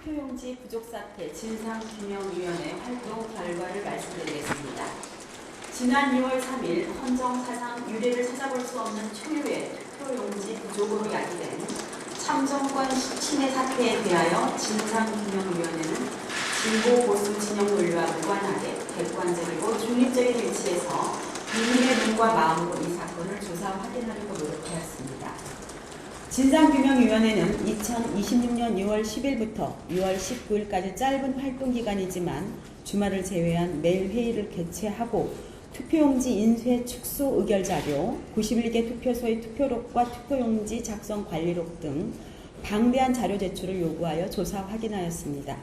투표용지 부족 사태 진상규명위원회 활동 결과를 말씀드리겠습니다. 지난 2월 3일 헌정사상 유례를 찾아볼 수 없는 초유의 투표용지 부족으로 야기된 참정권 침해 사태에 대하여 진상규명위원회는 진보 보수 진영 논리와 무관하게 객관적이고 중립적인 위치에서 국민의 눈과 마음으로 이 사건을 조사 확인하려고 노력하였습니다. 진상규명위원회는 2026년 6월 10일부터 6월 19일까지 짧은 활동기간이지만 주말을 제외한 매일 회의를 개최하고 투표용지 인쇄 축소 의결자료, 91개 투표소의 투표록과 투표용지 작성 관리록 등 방대한 자료 제출을 요구하여 조사 확인하였습니다.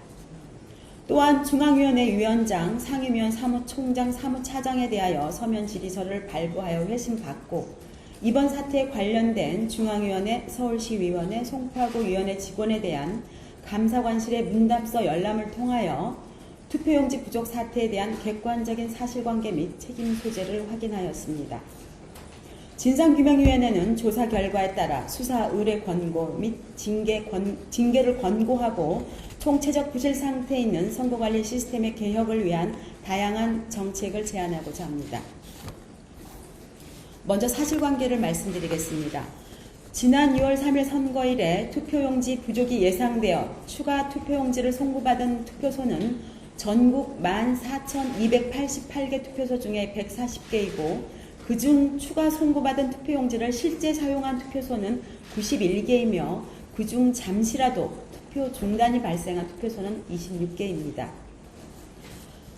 또한 중앙위원회 위원장, 상임위원 사무총장, 사무차장에 대하여 서면 질의서를 발부하여 회신받고 이번 사태에 관련된 중앙위원회, 서울시위원회, 송파구위원회 직원에 대한 감사관실의 문답서 열람을 통하여 투표용지 부족 사태에 대한 객관적인 사실관계 및 책임 소재를 확인하였습니다. 진상규명위원회는 조사 결과에 따라 수사 의뢰 권고 및 징계를 권고하고 총체적 부실 상태에 있는 선거관리 시스템의 개혁을 위한 다양한 정책을 제안하고자 합니다. 먼저 사실관계를 말씀드리겠습니다. 지난 6월 3일 선거일에 투표용지 부족이 예상되어 추가 투표용지를 송부받은 투표소는 전국 14,288개 투표소 중에 140개이고 그중 추가 송부받은 투표용지를 실제 사용한 투표소는 91개이며 그중 잠시라도 투표 중단이 발생한 투표소는 26개입니다.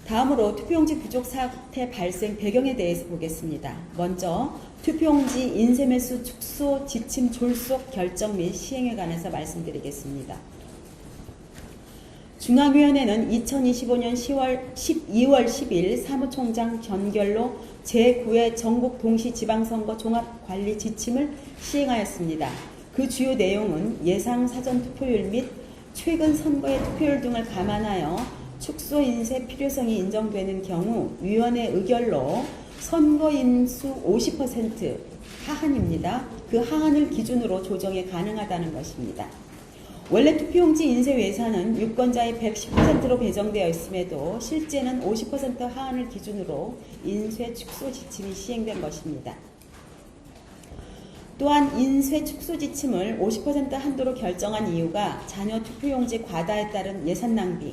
다음으로 투표용지 부족 사태 발생 배경에 대해서 보겠습니다. 먼저 투표용지 인쇄 매수 축소 지침 졸속 결정 및 시행에 관해서 말씀드리겠습니다. 중앙위원회는 2025년 12월 10일 사무총장 견결로 제9회 전국 동시지방선거 종합관리 지침을 시행하였습니다. 그 주요 내용은 예상 사전 투표율 및 최근 선거의 투표율 등을 감안하여 축소 인쇄 필요성이 인정되는 경우 위원회 의결로 선거인수 50% 하한입니다. 그 하한을 기준으로 조정이 가능하다는 것입니다. 원래 투표용지 인쇄 예산은 유권자의 110%로 배정되어 있음에도 실제는 50% 하한을 기준으로 인쇄 축소 지침이 시행된 것입니다. 또한 인쇄 축소 지침을 50% 한도로 결정한 이유가 잔여 투표용지 과다에 따른 예산 낭비,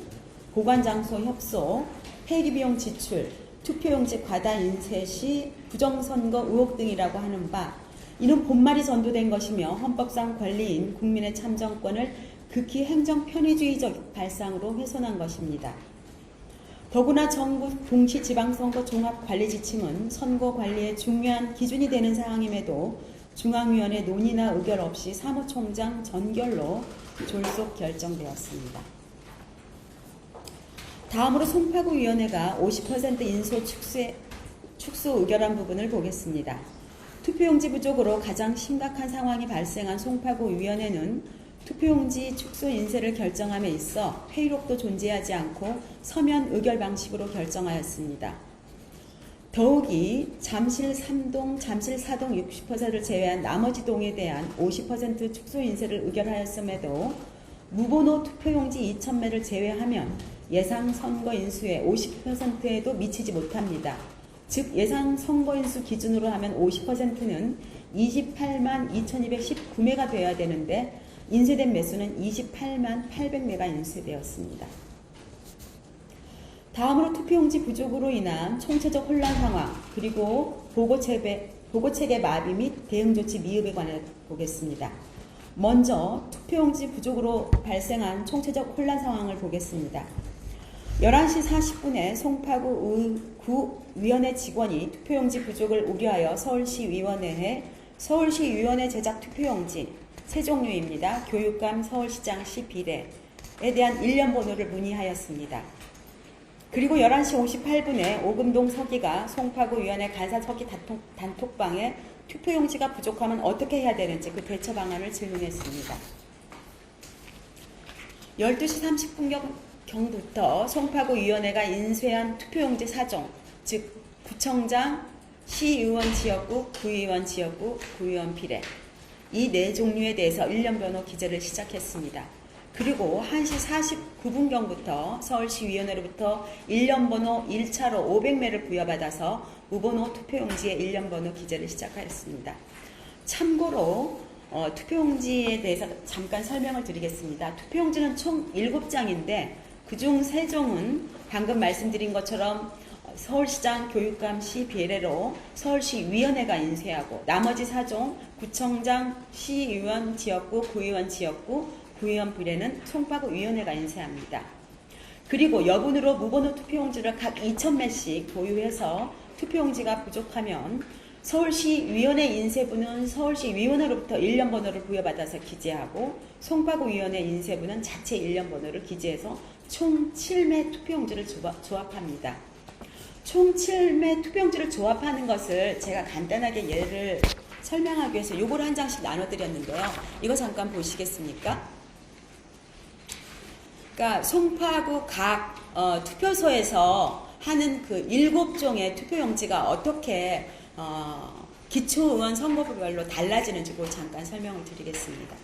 보관장소 협소, 폐기비용 지출, 투표용지 과다 인쇄 시 부정선거 의혹 등이라고 하는 바, 이는 본말이 전도된 것이며 헌법상 권리인 국민의 참정권을 극히 행정 편의주의적 발상으로 훼손한 것입니다. 더구나 전국 동시지방선거 종합관리지침은 선거관리의 중요한 기준이 되는 사항임에도 중앙위원회 논의나 의결 없이 사무총장 전결로 졸속 결정되었습니다. 다음으로 송파구위원회가 50% 인소 축소 의결한 부분을 보겠습니다. 투표용지 부족으로 가장 심각한 상황이 발생한 송파구위원회는 투표용지 축소 인쇄를 결정함에 있어 회의록도 존재하지 않고 서면 의결 방식으로 결정하였습니다. 더욱이 잠실 3동, 잠실 4동 60%를 제외한 나머지 동에 대한 50% 축소 인쇄를 의결하였음에도 무번호 투표용지 2,000매를 제외하면 예상 선거인수의 50%에도 미치지 못합니다. 즉 예상 선거인수 기준으로 하면 50%는 28만 2,219매가 되어야 되는데 인쇄된 매수는 28만 800매가 인쇄되었습니다. 다음으로 투표용지 부족으로 인한 총체적 혼란 상황 그리고 보고체계 마비 및 대응조치 미흡에 관해 보겠습니다. 먼저 투표용지 부족으로 발생한 총체적 혼란 상황을 보겠습니다. 11시 40분에 송파구 구위원회 직원이 투표용지 부족을 우려하여 서울시위원회에 서울시위원회 제작 투표용지 세 종류입니다. 교육감 서울시장시 비례에 대한 일련 번호를 문의하였습니다. 그리고 11시 58분에 오금동 서기가 송파구위원회 간사 서기 단톡방에 투표용지가 부족하면 어떻게 해야 되는지 그 대처 방안을 질문했습니다. 12시 30분경부터 송파구위원회가 인쇄한 투표용지 4종, 즉 구청장, 시의원 지역구, 구의원 지역구, 구의원 비례 이 네 종류에 대해서 일련 번호 기재를 시작했습니다. 그리고 1시 49분경부터 서울시위원회로부터 일련번호 1차로 500매를 부여받아서 무번호 투표용지에 일련번호 기재를 시작하였습니다. 참고로 투표용지에 대해서 잠깐 설명을 드리겠습니다. 투표용지는 총 7장인데 그중 3종은 방금 말씀드린 것처럼 서울시장, 교육감, 시 비례로 서울시위원회가 인쇄하고 나머지 4종 구청장, 시의원 지역구, 구의원 지역구, 구의원 비례는 송파구위원회가 인쇄합니다. 그리고 여분으로 무번호 투표용지를 각 2,000매씩 보유해서 투표용지가 부족하면 서울시위원회 인쇄부는 서울시위원회로부터 일련번호를 부여받아서 기재하고 송파구위원회 인쇄부는 자체 일련번호를 기재해서 총 7매 투표용지를 조합합니다. 총 7매 투표용지를 조합하는 것을 제가 간단하게 예를 설명하기 위해서 요걸 한 장씩 나눠드렸는데요. 이거 잠깐 보시겠습니까? 그러니까 송파구 각 투표소에서 하는 그 7종의 투표용지가 어떻게 기초의원 선거구별로 달라지는지 그걸 잠깐 설명을 드리겠습니다.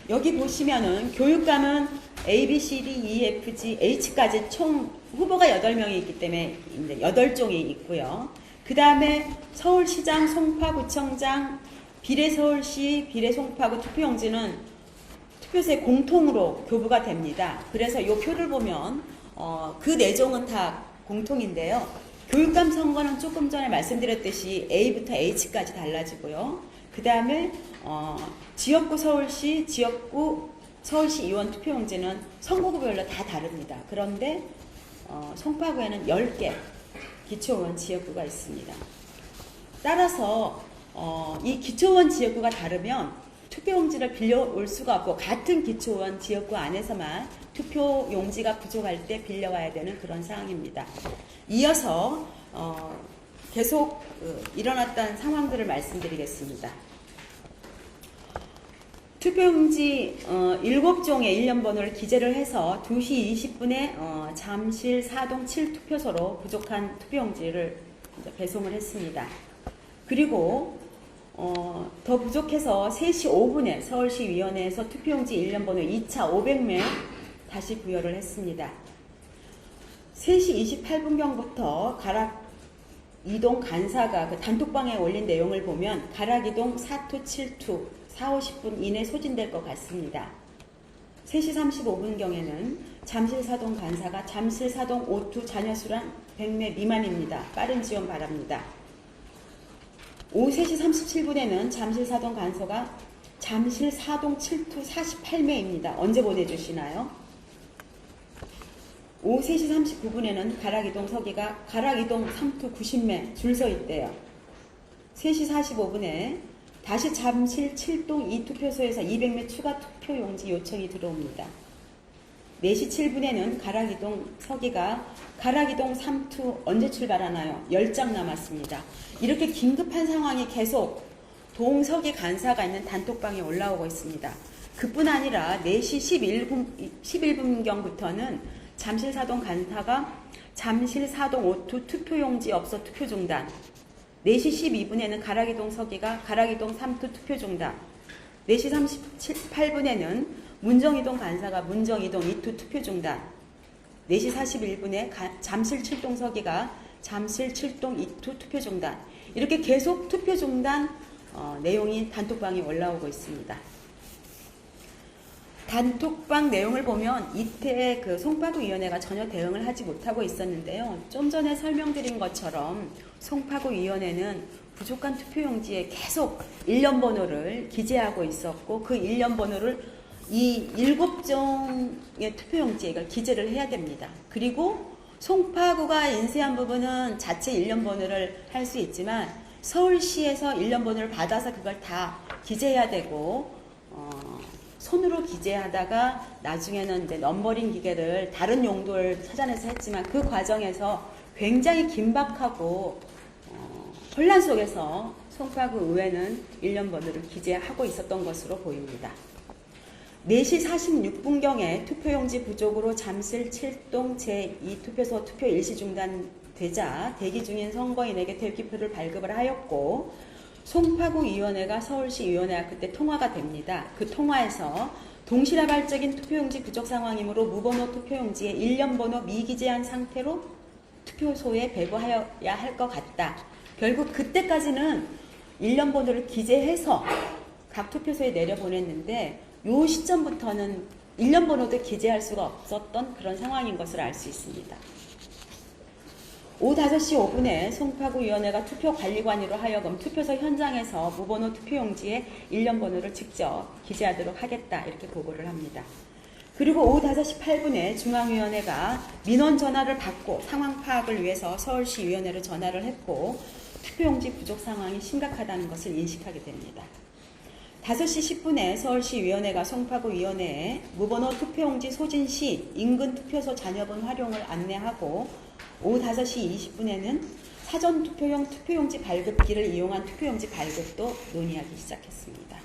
여기 보시면은 교육감은 A, B, C, D, E, F, G, H까지 총 후보가 8명이 있기 때문에 8종이 있고요. 그 다음에 서울시장, 송파구청장, 비례서울시, 비례송파구 투표용지는 투표소에 공통으로 교부가 됩니다. 그래서 이 표를 보면 그 4종은 다 공통인데요. 교육감 선거는 조금 전에 말씀드렸듯이 A부터 H까지 달라지고요. 그 다음에 지역구 서울시, 지역구 서울시 의원 투표용지는 선거구별로 다 다릅니다. 그런데 송파구에는 10개 기초의원 지역구가 있습니다. 따라서 이 기초의원 지역구가 다르면 투표용지를 빌려올 수가 없고 같은 기초의원 지역구 안에서만 투표용지가 부족할 때 빌려와야 되는 그런 상황입니다. 이어서 계속 일어났던 상황들을 말씀드리겠습니다. 투표용지 7종의 일련번호를 기재를 해서 2시 20분에 잠실 4동 7투표소로 부족한 투표용지를 배송을 했습니다. 그리고 더 부족해서 3시 5분에 서울시위원회에서 투표용지 일련번호 2차 500매 다시 부여를 했습니다. 3시 28분경부터 가락 이동 간사가 그 단톡방에 올린 내용을 보면 가락 이동 4투 7투 4, 50분 이내 소진될 것 같습니다. 3시 35분경에는 잠실 사동 간사가 잠실 사동 5투 자녀수란 100매 미만입니다. 빠른 지원 바랍니다. 오후 3시 37분에는 잠실 사동 간소가 잠실 사동 7투 48매입니다. 언제 보내주시나요? 오후 3시 39분에는 가락이동 서기가 가락이동 3투 90매 줄 서 있대요. 3시 45분에 다시 잠실 7동 2투표소에서 200매 추가 투표용지 요청이 들어옵니다. 4시 7분에는 가락이동 서기가 가락이동 3투 언제 출발하나요? 10장 남았습니다. 이렇게 긴급한 상황이 계속 동서기 간사가 있는 단톡방에 올라오고 있습니다. 그뿐 아니라 4시 11분경부터는 잠실 사동 간사가 잠실 사동 5투 투표용지 없어 투표 중단. 4시 12분에는 가락이동 서기가 가락이동 3투 투표 중단. 4시 38분에는 문정이동 간사가 문정이동 2투 투표 중단. 4시 41분에 잠실 7동 서기가 잠실 7동 2투 투표 중단. 이렇게 계속 투표 중단 내용이 단톡방에 올라오고 있습니다. 단톡방 내용을 보면 이때 그 송파구위원회가 전혀 대응을 하지 못하고 있었는데요. 좀 전에 설명드린 것처럼 송파구위원회는 부족한 투표용지에 계속 일련번호를 기재하고 있었고 그 일련번호를 이 7종의 투표용지에 이걸 기재를 해야 됩니다. 그리고 송파구가 인쇄한 부분은 자체 일련번호를 할 수 있지만 서울시에서 일련번호를 받아서 그걸 다 기재해야 되고 손으로 기재하다가 나중에는 이제 넘버링 기계를 다른 용도를 찾아내서 했지만 그 과정에서 굉장히 긴박하고 혼란 속에서 송파구 의회는 일련번호를 기재하고 있었던 것으로 보입니다. 4시 46분경에 투표용지 부족으로 잠실 7동 제2투표소 투표 일시 중단되자 대기 중인 선거인에게 대기표를 발급을 하였고 송파구위원회가 서울시위원회와 그때 통화가 됩니다. 그 통화에서 동시다발적인 투표용지 부족 상황이므로 무번호 투표용지에 1년 번호 미기재한 상태로 투표소에 배부하여야 할 것 같다. 결국 그때까지는 1년 번호를 기재해서 각 투표소에 내려보냈는데 요 시점부터는 1년 번호도 기재할 수가 없었던 그런 상황인 것을 알 수 있습니다. 오후 5시 5분에 송파구위원회가 투표관리관으로 하여금 투표소 현장에서 무번호 투표용지에 1년 번호를 직접 기재하도록 하겠다 이렇게 보고를 합니다. 그리고 오후 5시 8분에 중앙위원회가 민원 전화를 받고 상황 파악을 위해서 서울시위원회로 전화를 했고 투표용지 부족 상황이 심각하다는 것을 인식하게 됩니다. 5시 10분에 서울시위원회가 송파구위원회에 무번호 투표용지 소진 시 인근 투표소 잔여분 활용을 안내하고 오후 5시 20분에는 사전투표용 투표용지 발급기를 이용한 투표용지 발급도 논의하기 시작했습니다.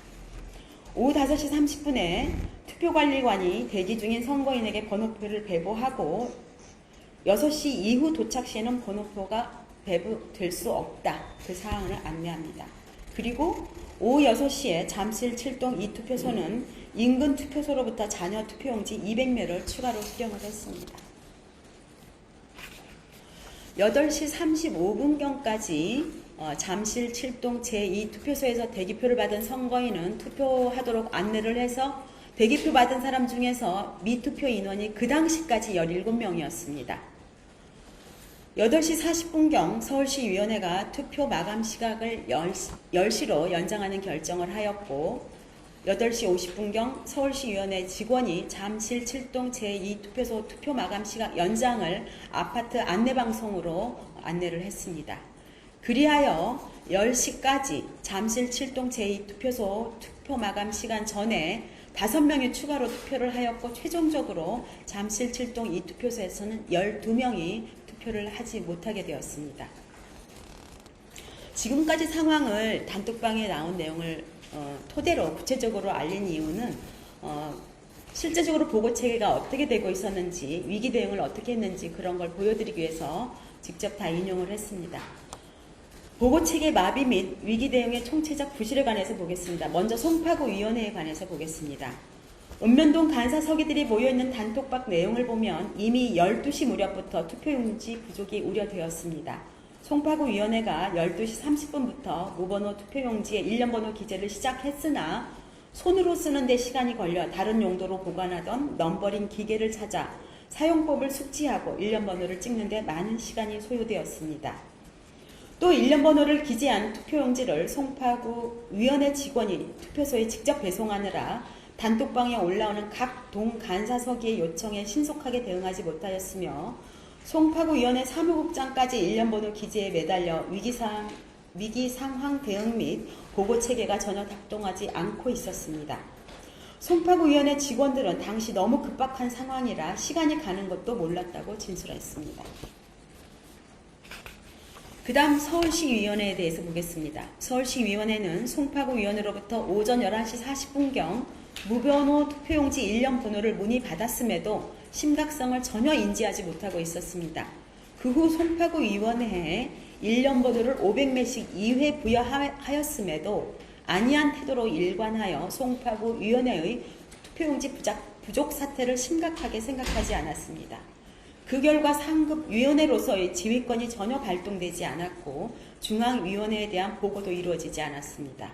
오후 5시 30분에 투표관리관이 대기 중인 선거인에게 번호표를 배부하고 6시 이후 도착 시에는 번호표가 배부될 수 없다. 그 사항을 안내합니다. 그리고 오후 6시에 잠실 7동 2투표소는 인근 투표소로부터 잔여 투표용지 200매를 추가로 수령을 했습니다. 8시 35분경까지 잠실 7동 제2투표소에서 대기표를 받은 선거인은 투표하도록 안내를 해서 대기표 받은 사람 중에서 미투표 인원이 그 당시까지 17명이었습니다. 8시 40분경 서울시위원회가 투표 마감 시각을 10시로 연장하는 결정을 하였고 8시 50분경 서울시위원회 직원이 잠실 7동 제2투표소 투표 마감 시각 연장을 아파트 안내방송으로 안내를 했습니다. 그리하여 10시까지 잠실 7동 제2투표소 투표 마감 시간 전에 5명이 추가로 투표를 하였고 최종적으로 잠실 7동 2투표소에서는 12명이 투표를 하지 못하게 되었습니다. 지금까지 상황을 단톡방에 나온 내용을 토대로 구체적으로 알린 이유는 실제적으로 보고체계가 어떻게 되고 있었는지 위기 대응을 어떻게 했는지 그런 걸 보여드리기 위해서 직접 다 인용을 했습니다. 보고체계 마비 및 위기 대응의 총체적 부실에 관해서 보겠습니다. 먼저 송파구위원회에 관해서 보겠습니다. 읍면동 간사 서기들이 모여있는 단톡방 내용을 보면 이미 12시 무렵부터 투표용지 부족이 우려되었습니다. 송파구위원회가 12시 30분부터 무번호 투표용지에 1년 번호 기재를 시작했으나 손으로 쓰는 데 시간이 걸려 다른 용도로 보관하던 넘버링 기계를 찾아 사용법을 숙지하고 1년 번호를 찍는 데 많은 시간이 소요되었습니다. 또 1년 번호를 기재한 투표용지를 송파구 위원회 직원이 투표소에 직접 배송하느라 단톡방에 올라오는 각 동 간사서기의 요청에 신속하게 대응하지 못하였으며 송파구위원회 사무국장까지 1년 번호 기재에 매달려 위기 상황 대응 및 보고 체계가 전혀 작동하지 않고 있었습니다. 송파구위원회 직원들은 당시 너무 급박한 상황이라 시간이 가는 것도 몰랐다고 진술했습니다. 그 다음 서울시위원회에 대해서 보겠습니다. 서울시위원회는 송파구위원회로부터 오전 11시 40분경 무번호 투표용지 1년 번호를 문의받았음에도 심각성을 전혀 인지하지 못하고 있었습니다. 그 후 송파구위원회에 1년 번호를 500매씩 2회 부여하였음에도 안이한 태도로 일관하여 송파구위원회의 투표용지 부족 사태를 심각하게 생각하지 않았습니다. 그 결과 상급 위원회로서의 지휘권이 전혀 발동되지 않았고 중앙위원회에 대한 보고도 이루어지지 않았습니다.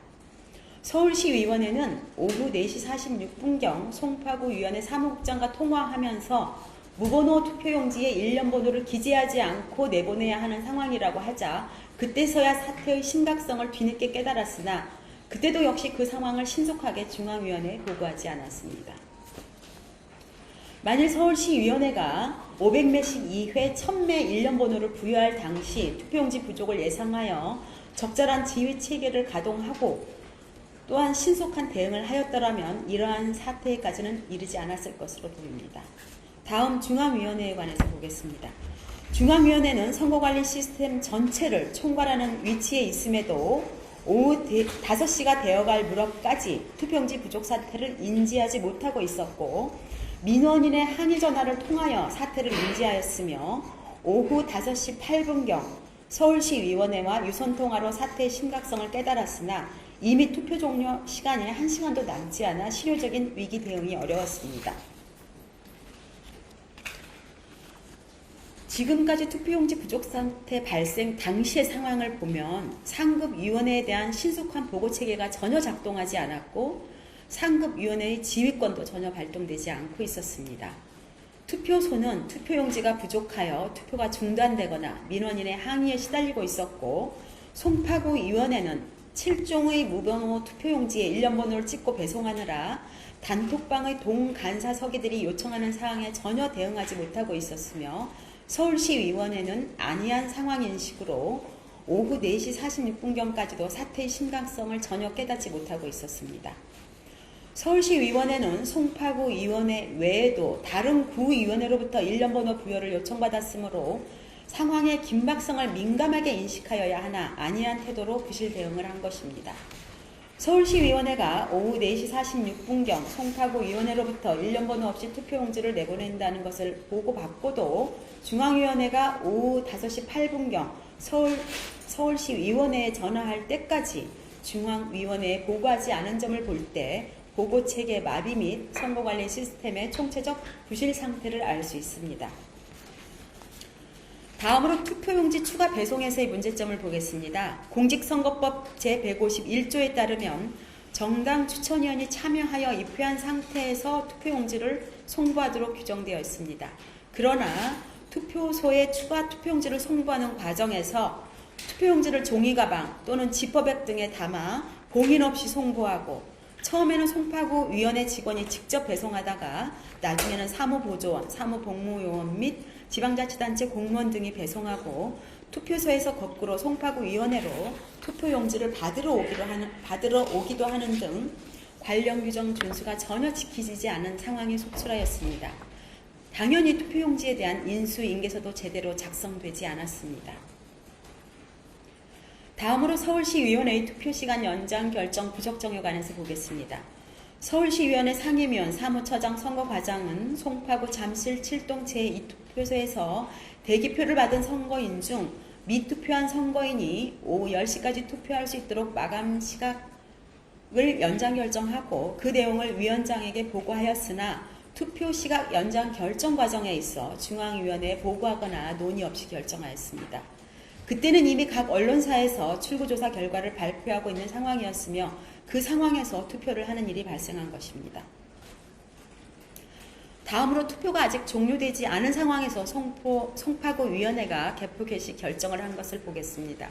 서울시위원회는 오후 4시 46분경 송파구위원회 사무국장과 통화하면서 무번호 투표용지에 1년 번호를 기재하지 않고 내보내야 하는 상황이라고 하자 그때서야 사태의 심각성을 뒤늦게 깨달았으나 그때도 역시 그 상황을 신속하게 중앙위원회에 보고하지 않았습니다. 만일 서울시위원회가 500매씩 2회 1000매 1년 번호를 부여할 당시 투표용지 부족을 예상하여 적절한 지휘체계를 가동하고 또한 신속한 대응을 하였더라면 이러한 사태까지는 이르지 않았을 것으로 보입니다. 다음 중앙위원회에 관해서 보겠습니다. 중앙위원회는 선거관리 시스템 전체를 총괄하는 위치에 있음에도 오후 5시가 되어갈 무렵까지 투표용지 부족 사태를 인지하지 못하고 있었고 민원인의 항의 전화를 통하여 사태를 인지하였으며 오후 5시 8분경 서울시위원회와 유선통화로 사태의 심각성을 깨달았으나 이미 투표 종료 시간이 1시간도 남지 않아 실효적인 위기 대응이 어려웠습니다. 지금까지 투표용지 부족 상태 발생 당시의 상황을 보면 상급위원회에 대한 신속한 보고체계가 전혀 작동하지 않았고 상급위원회의 지휘권도 전혀 발동되지 않고 있었습니다. 투표소는 투표용지가 부족하여 투표가 중단되거나 민원인의 항의에 시달리고 있었고 송파구위원회는 7종의 무번호 투표용지에 일련번호를 찍고 배송하느라 단톡방의 동간사 서기들이 요청하는 사항에 전혀 대응하지 못하고 있었으며 서울시위원회는 안이한 상황인식으로 오후 4시 46분경까지도 사태의 심각성을 전혀 깨닫지 못하고 있었습니다. 서울시위원회는 송파구위원회 외에도 다른 구위원회로부터 일련번호 부여를 요청받았으므로 상황의 긴박성을 민감하게 인식하여야 하나 안이한 태도로 부실 대응을 한 것입니다. 서울시위원회가 오후 4시 46분경 송파구위원회로부터 일련번호 없이 투표용지를 내보낸다는 것을 보고받고도 중앙위원회가 오후 5시 8분경 서울시위원회에 전화할 때까지 중앙위원회에 보고하지 않은 점을 볼 때 보고체계 마비 및 선거관리 시스템의 총체적 부실 상태를 알 수 있습니다. 다음으로 투표용지 추가 배송에서의 문제점을 보겠습니다. 공직선거법 제151조에 따르면 정당 추천위원이 참여하여 입회한 상태에서 투표용지를 송부하도록 규정되어 있습니다. 그러나 투표소에 추가 투표용지를 송부하는 과정에서 투표용지를 종이가방 또는 지퍼백 등에 담아 봉인 없이 송부하고 처음에는 송파구 위원회 직원이 직접 배송하다가 나중에는 사무보조원, 사무복무요원 및 지방자치단체 공무원 등이 배송하고 투표소에서 거꾸로 송파구 위원회로 투표용지를 받으러 오기도 하는 등 관련 규정 준수가 전혀 지키지 않은 상황이 속출하였습니다. 당연히 투표용지에 대한 인수인계서도 제대로 작성되지 않았습니다. 다음으로 서울시위원회의 투표시간 연장 결정 부적정에 관해서 보겠습니다. 서울시위원회 상임위원 사무처장 선거과장은 송파구 잠실 7동 제2투표소에서 대기표를 받은 선거인 중 미투표한 선거인이 오후 10시까지 투표할 수 있도록 마감 시각을 연장 결정하고 그 내용을 위원장에게 보고하였으나 투표 시각 연장 결정 과정에 있어 중앙위원회에 보고하거나 논의 없이 결정하였습니다. 그때는 이미 각 언론사에서 출구조사 결과를 발표하고 있는 상황이었으며 그 상황에서 투표를 하는 일이 발생한 것입니다. 다음으로 투표가 아직 종료되지 않은 상황에서 송파구위원회가 개표 개시 결정을 한 것을 보겠습니다.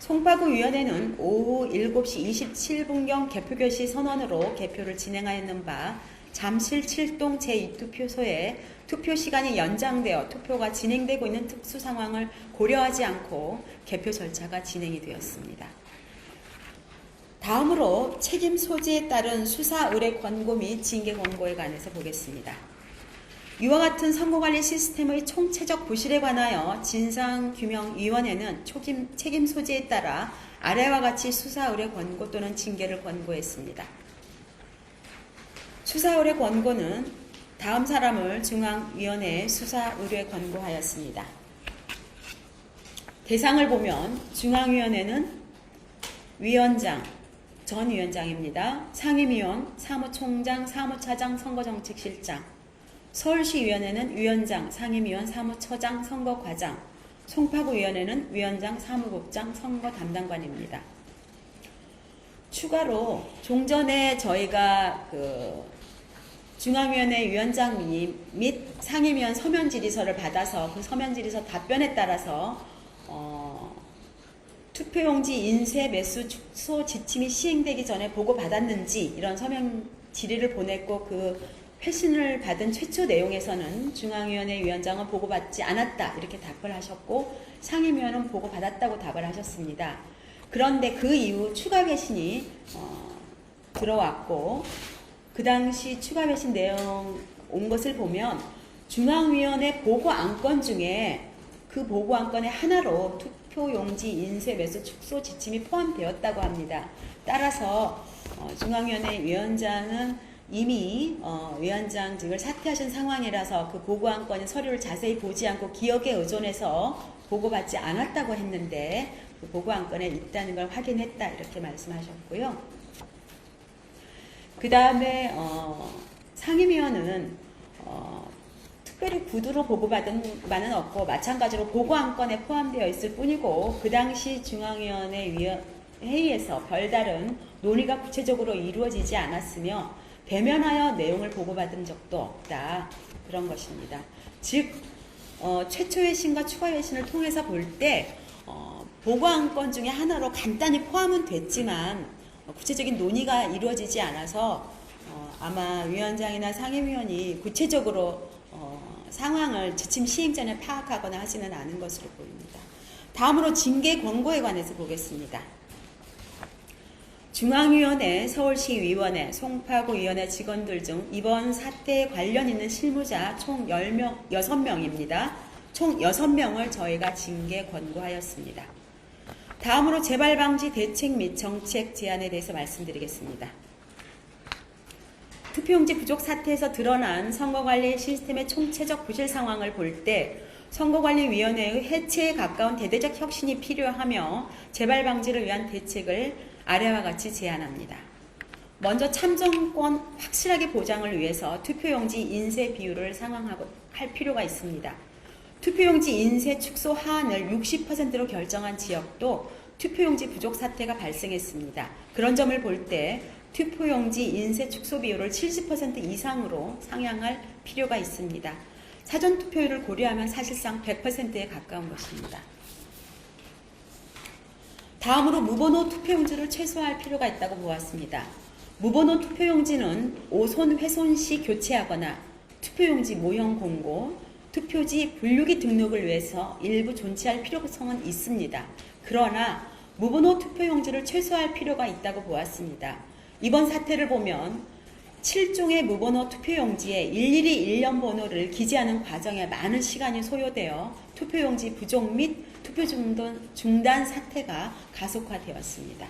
송파구위원회는 오후 7시 27분경 개표 개시 선언으로 개표를 진행하였는 바 잠실 7동 제2투표소에 투표 시간이 연장되어 투표가 진행되고 있는 특수 상황을 고려하지 않고 개표 절차가 진행이 되었습니다. 다음으로 책임 소지에 따른 수사 의뢰 권고 및 징계 권고에 관해서 보겠습니다. 이와 같은 선거관리 시스템의 총체적 부실에 관하여 진상규명위원회는 책임 소지에 따라 아래와 같이 수사 의뢰 권고 또는 징계를 권고했습니다. 수사 의뢰 권고는 다음 사람을 중앙위원회에 수사 의뢰 권고하였습니다. 대상을 보면 중앙위원회는 위원장, 전 위원장입니다. 상임위원, 사무총장, 사무차장, 선거정책실장, 서울시위원회는 위원장, 상임위원, 사무처장, 선거과장, 송파구위원회는 위원장, 사무국장, 선거담당관입니다. 추가로 종전에 저희가 중앙위원회 위원장 및 상임위원 서면 질의서를 받아서 그 서면 질의서 답변에 따라서 투표용지 인쇄 매수 축소 지침이 시행되기 전에 보고받았는지 이런 서면 질의를 보냈고 그 회신을 받은 최초 내용에서는 중앙위원회 위원장은 보고받지 않았다 이렇게 답을 하셨고 상임위원은 보고받았다고 답을 하셨습니다. 그런데 그 이후 추가 회신이 들어왔고 그 당시 추가 회신 내용 온 것을 보면 중앙위원회 보고 안건 중에 그 보고 안건의 하나로 투표용지 인쇄 매수 축소 지침이 포함되었다고 합니다. 따라서 중앙위원회 위원장은 이미 위원장직을 사퇴하신 상황이라서 그 보고 안건의 서류를 자세히 보지 않고 기억에 의존해서 보고받지 않았다고 했는데 그 보고안건에 있다는 걸 확인했다 이렇게 말씀하셨고요. 그 다음에 상임위원은 특별히 구두로 보고받은 바는 없고 마찬가지로 보고안건에 포함되어 있을 뿐이고 그 당시 중앙위원회 회의에서 별다른 논의가 구체적으로 이루어지지 않았으며 대면하여 내용을 보고받은 적도 없다. 그런 것입니다. 즉 최초 회신과 추가 회신을 통해서 볼 때 보고안건 중에 하나로 간단히 포함은 됐지만 구체적인 논의가 이루어지지 않아서 아마 위원장이나 상임위원이 구체적으로 상황을 지침 시행 전에 파악하거나 하지는 않은 것으로 보입니다. 다음으로 징계 권고에 관해서 보겠습니다. 중앙위원회, 서울시위원회, 송파구위원회 직원들 중 이번 사태에 관련 있는 실무자 총 6명입니다. 총 6명을 저희가 징계 권고하였습니다. 다음으로 재발방지 대책 및 정책 제안에 대해서 말씀드리겠습니다. 투표용지 부족 사태에서 드러난 선거관리 시스템의 총체적 부실 상황을 볼 때 선거관리위원회의 해체에 가까운 대대적 혁신이 필요하며 재발방지를 위한 대책을 아래와 같이 제안합니다. 먼저 참정권 확실하게 보장을 위해서 투표용지 인쇄 비율을 상향할 필요가 있습니다. 투표용지 인쇄 축소 하한을 60%로 결정한 지역도 투표용지 부족 사태가 발생했습니다. 그런 점을 볼 때 투표용지 인쇄 축소 비율을 70% 이상으로 상향할 필요가 있습니다. 사전투표율을 고려하면 사실상 100%에 가까운 것입니다. 다음으로 무번호 투표용지를 최소화할 필요가 있다고 보았습니다. 무번호 투표용지는 오손 훼손 시 교체하거나 투표용지 모형 공고, 투표지 분류기 등록을 위해서 일부 존치할 필요성은 있습니다. 그러나 무번호 투표용지를 최소화할 필요가 있다고 보았습니다. 이번 사태를 보면 7종의 무번호 투표용지에 일일이 일련 번호를 기재하는 과정에 많은 시간이 소요되어 투표용지 부족 및 투표 중단 사태가 가속화되었습니다.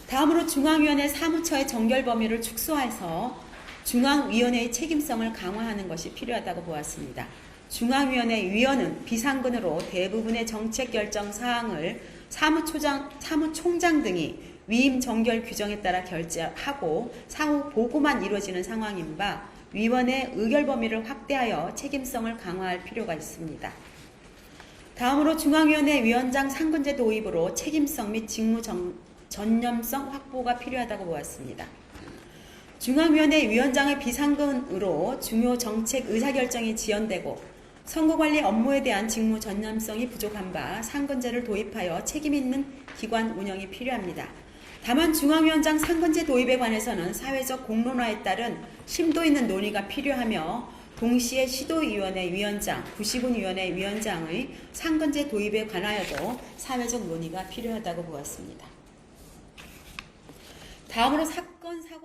다음으로 중앙위원회 사무처의 정결 범위를 축소해서 중앙위원회의 책임성을 강화하는 것이 필요하다고 보았습니다. 중앙위원회 위원은 비상근으로 대부분의 정책 결정 사항을 사무총장 등이 위임 정결 규정에 따라 결재하고 상호 보고만 이루어지는 상황인 바 위원회 의결 범위를 확대하여 책임성을 강화할 필요가 있습니다. 다음으로 중앙위원회 위원장 상근제 도입으로 책임성 및 직무 전념성 확보가 필요하다고 보았습니다. 중앙위원회 위원장의 비상근으로 중요 정책 의사결정이 지연되고 선거관리 업무에 대한 직무 전념성이 부족한 바 상근제를 도입하여 책임있는 기관 운영이 필요합니다. 다만 중앙위원장 상근제 도입에 관해서는 사회적 공론화에 따른 심도 있는 논의가 필요하며 동시에 시도위원회 위원장, 구시군위원회 위원장의 상근제 도입에 관하여도 사회적 논의가 필요하다고 보았습니다. 다음으로 사건 사고